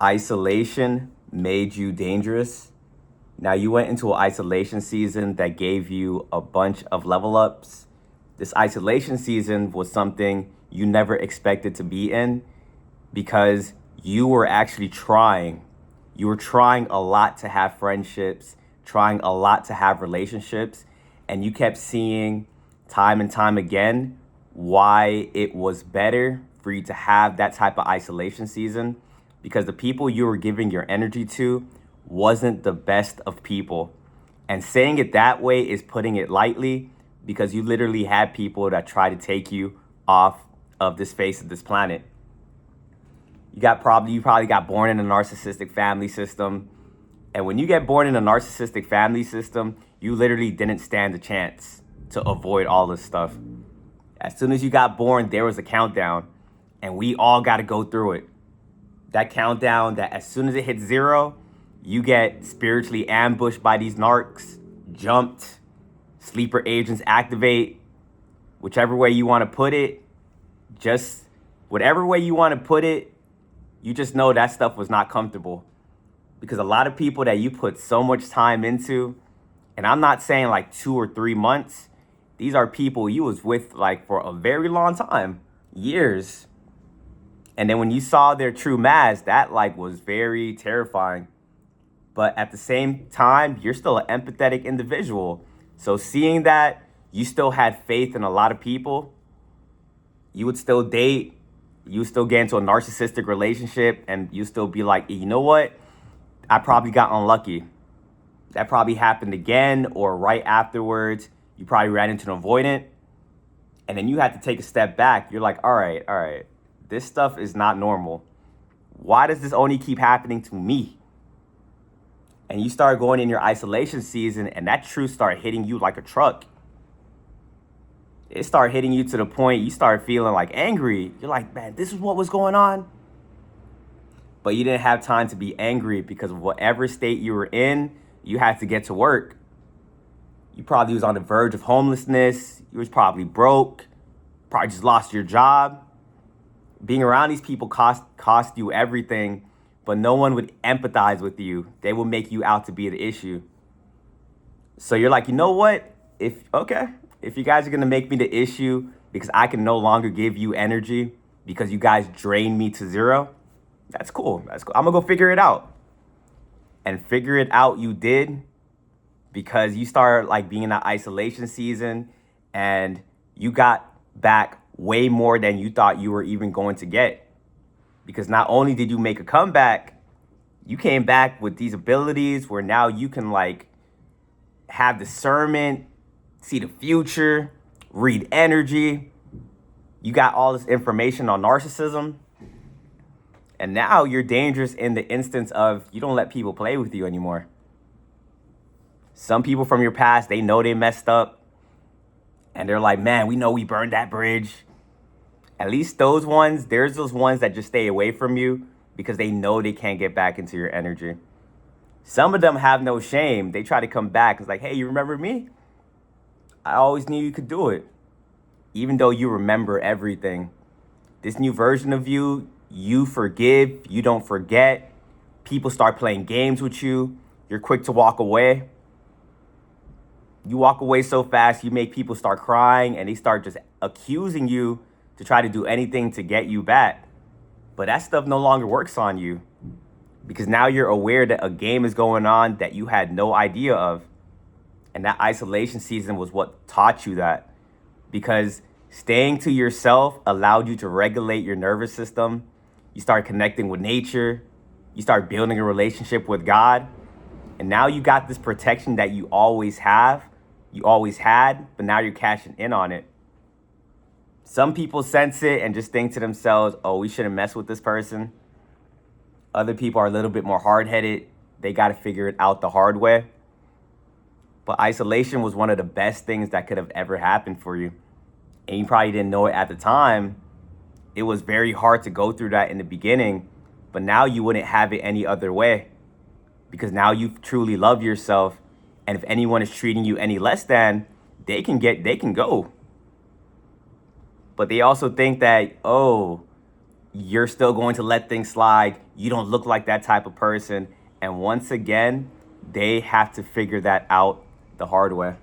Isolation made you dangerous. Now you went into an isolation season that gave you a bunch of level ups. This isolation season was something you never expected to be in because you were actually trying. You were trying a lot to have friendships, trying a lot to have relationships, and you kept seeing time and time again why it was better for you to have that type of isolation season because the people you were giving your energy to wasn't the best of people. And saying it that way is putting it lightly because you literally had people that try to take you off of this face of this planet. You probably got born in a narcissistic family system. And when you get born in a narcissistic family system, you literally didn't stand a chance to avoid all this stuff. As soon as you got born, there was a countdown, and we all got to go through it. That countdown that as soon as it hits zero, you get spiritually ambushed by these narcs, jumped, sleeper agents activate, whichever way you want to put it, just whatever way you want to put it, you just know that stuff was not comfortable. Because a lot of people that you put so much time into, and I'm not saying like 2 or 3 months, these are people you was with like for a very long time, years. And then when you saw their true mask, that like was very terrifying. But at the same time, you're still an empathetic individual. So seeing that you still had faith in a lot of people, you would still date, you would still get into a narcissistic relationship, and you still be like, you know what? I probably got unlucky. That probably happened again, or right afterwards, you probably ran into an avoidant. And then you had to take a step back. You're like, all right, this stuff is not normal. Why does this only keep happening to me? And you start going in your isolation season, and that truth started hitting you like a truck. It started hitting you to the point you start feeling like angry. You're like, man, this is what was going on. But you didn't have time to be angry because of whatever state you were in, you had to get to work. You probably was on the verge of homelessness. You was probably broke. Probably just lost your job. Being around these people cost you everything, but no one would empathize with you. They will make you out to be the issue. So you're like, you know what? If you guys are gonna make me the issue because I can no longer give you energy because you guys drain me to zero, that's cool. I'm gonna go figure it out. And figure it out you did because you started like being in that isolation season and you got back way more than you thought you were even going to get. Because not only did you make a comeback, you came back with these abilities where now you can like have discernment, see the future, read energy. You got all this information on narcissism. And now you're dangerous in the instance of you don't let people play with you anymore. Some people from your past, they know they messed up. And they're like, man, we know we burned that bridge. At least those ones, there's those ones that just stay away from you because they know they can't get back into your energy. Some of them have no shame. They try to come back. It's like, hey, you remember me? I always knew you could do it. Even though you remember everything. This new version of you, you forgive, you don't forget. People start playing games with you. You're quick to walk away. You walk away so fast, you make people start crying and they start just accusing you to try to do anything to get you back. But that stuff no longer works on you because now you're aware that a game is going on that you had no idea of. And that isolation season was what taught you that because staying to yourself allowed you to regulate your nervous system. You start connecting with nature. You start building a relationship with God. And now you got this protection that you always have, you always had, but now you're cashing in on it. Some people sense it and just think to themselves, oh, we shouldn't mess with this person. Other people are a little bit more hard-headed. They got to figure it out the hard way. But isolation was one of the best things that could have ever happened for you. And you probably didn't know it at the time. It was very hard to go through that in the beginning, but now you wouldn't have it any other way because now you truly love yourself. And if anyone is treating you any less than, they can go. But they also think that, oh, you're still going to let things slide. You don't look like that type of person. And once again, they have to figure that out the hard way.